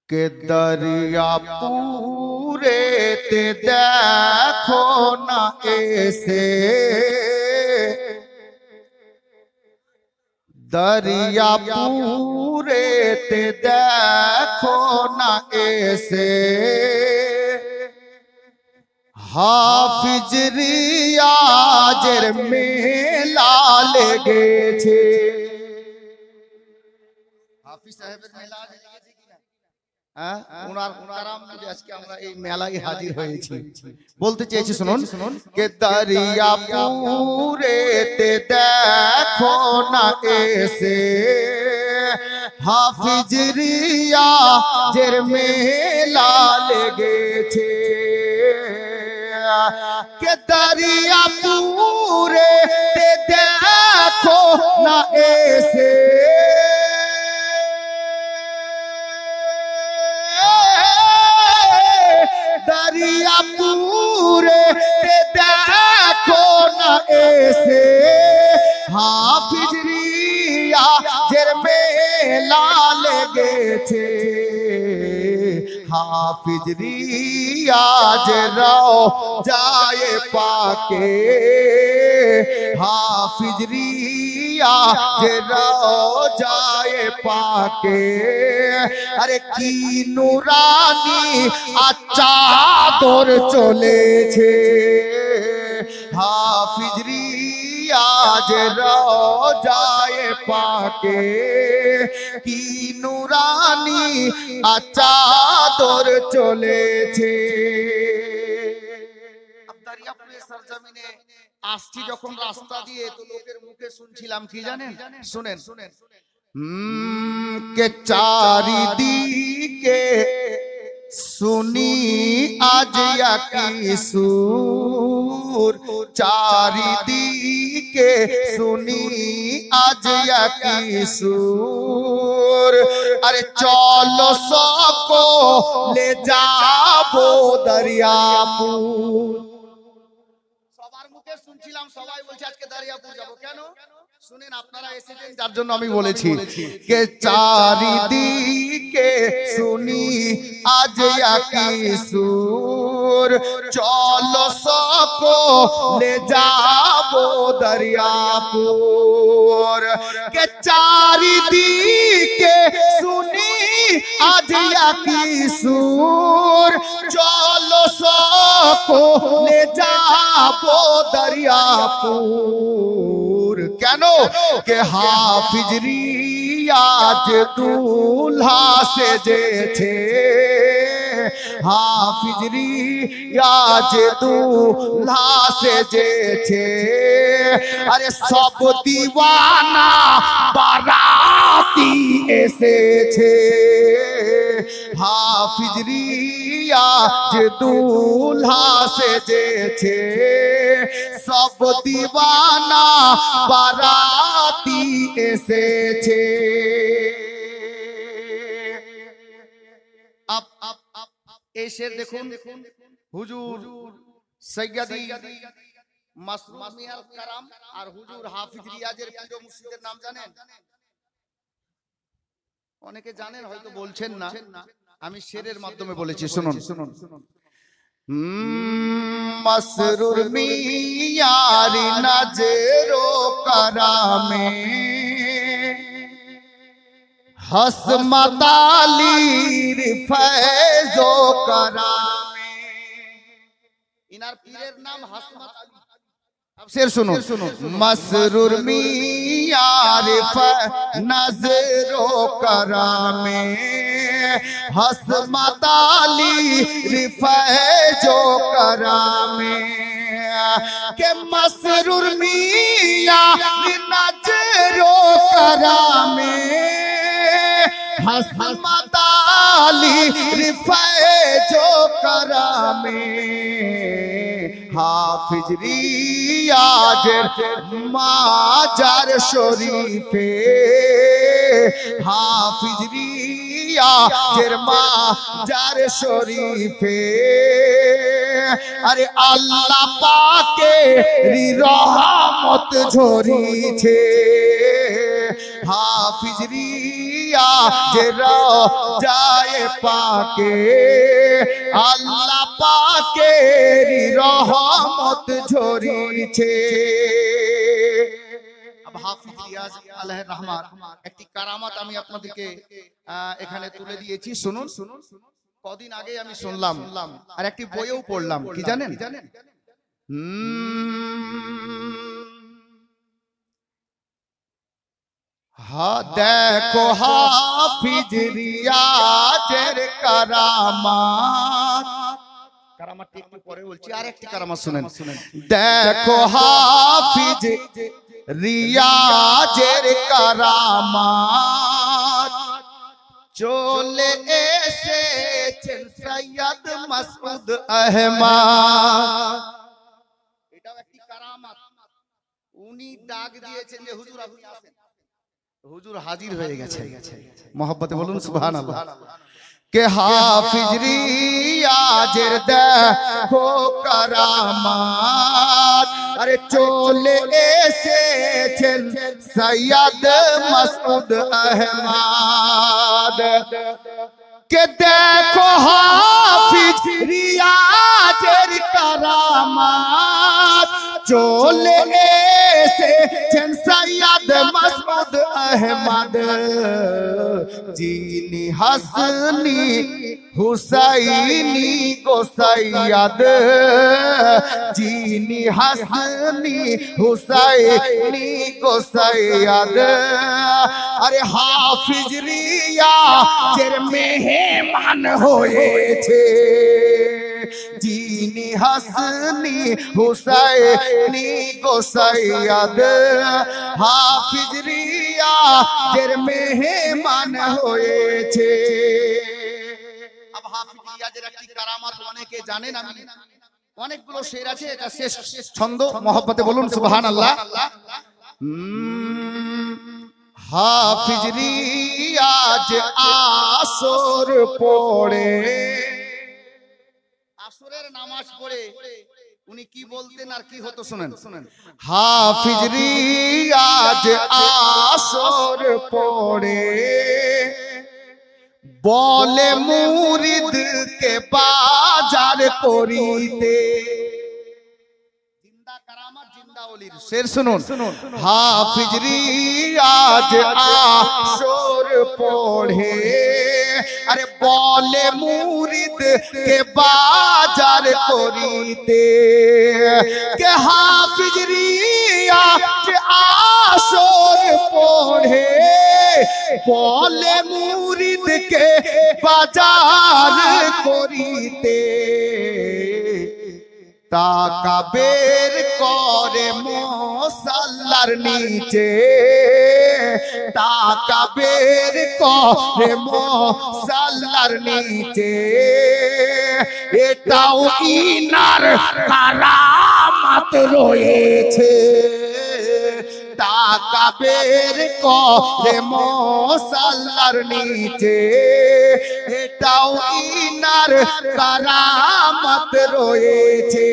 के दरिया पूरे ते देखो ना ऐसे, दरिया पूरे ते देखो ना ऐसे, हाफिज रियाजेर मेला लेगे छे। हाफिज साहेबेर मेला লেগেছে কিনা? হ্যাঁ, ওনার কারাম যে আজকে আমরা এই মেলায় হাজির হয়েছি। বলতে চেয়েছি শুনুন, কে দরিয়া পুরে তে দেখো না এসে, হাফিজ রিয়াজের মেলা লেগেছে। কে দরিয়া পুরে তে দেখো না এসে, दरिया पूरे देखो ना ऐसे, हाफिज रियाजेर मेला लेगेছে। हाफिज रियाजेर রওজায়ে পাকে, हाफिज रियाजेर রওজায়ে পাকে, अरे की নুরানি চাদর চলেছে। হাফিজ রিয়াজের রওজায়ে পাকে কি নুরানি চাদর চলেছে। দরিয়াপুরের সরজমিনে আসছি যখন রাস্তা দিয়ে, তো লোকের মুখে শুনছিলাম কি জানেন, শুনেন শুনেন, के चारिदिके सुनी आज की सुर, चारिदिके सुनी आज की सुर, अरे चलो सबको ले जाबो दरियापुर। সবার মুখে শুনছিলাম, সবাই বলছে আজকে দরিয়াপুর যাব। কেন শুনেন, আপনারা এসেছেন যার জন্য আমি বলেছি। কে চারিদিকে শুনি আজ কি সুর, চলো সকলে যাবো দরিয়াপুর। কে চারিদিকে শুনি আজ কি সুর, চলো সকলে যাবো দরিয়াপুর। কেন? কে হাফিজ রিয়াজ দুলহা সেজেছে, হাফিজ রিয়াজ দুলহা সেজেছে, আরে সব দিওয়ানা বারাতি এসেছে। হাফিজ রিয়াজ দুলহা সেজেছে, সব দিওয়ানা বারাতি এসেছে। এই শের দেখুন, হুজুর সৈয়দি মাসরুর মিয়াল কারাম আর হুজুর হাফিজ রিয়াজের প্রিয় মুর্শিদের নাম জানেন? অনেকে জানেন, হয়তো বলছেন না, আমি শেরের মাধ্যমে বলেছি, শুনুন শুনুন। মাসরুর মিয়ার নাজেরো কারামে, হসমত আলীর ফয়জো কারামে। ইনার পীরের নাম হসমত আলী। अब शेर सुनो, मसरूर मियार नजरो करामे, हसमत अली रिफैजो करामे, के मसरूर मियार नजरो करामे, हसमत अली रिफैजो करामे। हाफिज रियाजेर माजार शरीफे, हाफिज रियाजेर माजार शरीफे, अरे আল্লাহ পাকের রহমত ঝরিছে। হাফিজ যে রোজায়ে পাকে আল্লাহ পাকের রহমত ঝরিছে। হাফিজ রিয়াজ আলাইহির রহমান একটি কারামাত আমি আপনাদেরকে এখানে তুলে দিয়েছি, শুনুন। কদিন আগে আমি শুনলাম আর একটি বইও পড়লাম, কি জানেন? দেখো হাফিজ রিয়াজের কারামাত, কারামাতটি একটু পরে বলছি, আর একটি কারামাত শুনেন। দেখো হাফিজ রিয়াজের কারামাত চলে এসেছেন সৈয়দ মাসউদ আহমদ। এটাও একটি কারামাত। উনি ডাক দিয়েছেন যে হুজুর আপনি আসেন, হুজুর হাজির হয়ে গেছে। মোহাব্বতে বলুন সুবহানাল্লাহ। কে হাফিজ রিয়াজের দেখো কারামাত, আরে চলে এসেছেন সৈয়দ মাসউদ আহমদ। কে দেখো হাফিজ রিয়াজের কারামাত চলে এসেছেন সৈয়দ মাসউদ আহমদ, যিনি হাসনি হুসাইনি গো সৈয়দ, যিনি হাসনি হুসাইনি গো সৈয়দ। আরে হাফিজ রিয়াজের মেহমান হয়েছে, যিনি হাসনি হুসাইনি গো সৈয়দ, হাফিজ রিয়াজের মেহমান হয়েছে। হাফিজ রিয়াজের একটি কারামাত অনেকে জানেন, আমি অনেকগুলো শের আছে, এটা শেষ ছন্দ। মোহাব্বতে বলুন সুবহানাল্লাহ। হাফিজ রিয়াজ আসর পড়ে, আসরের নামাজ পড়ে উনি কি বলতেন আর কি হতো শুনেন। হাফিজ রিয়াজ আসর পড়ে বলে মুরিদকে বাজার করিতে। জিন্দা কারামাত, জিন্দা ওলির শের শুনুন। হাফিজ রিয়াজ আসর পড়ে, আরে বলে মুরিদকে বাজার করিতে। কে হাফিজ রিয়াজ আসর পড়ে বলে মুরিদকে বাজার করিতে। টাকা বের করে মুসাল্লার নিচে, টাকা বের করে মুসাল্লার নিচে, এটাও ইনার কারামাত রয়েছে। টাকা বের করে মুসাল্লার নিচে, এটাও ইনার কারামাত রয়েছে।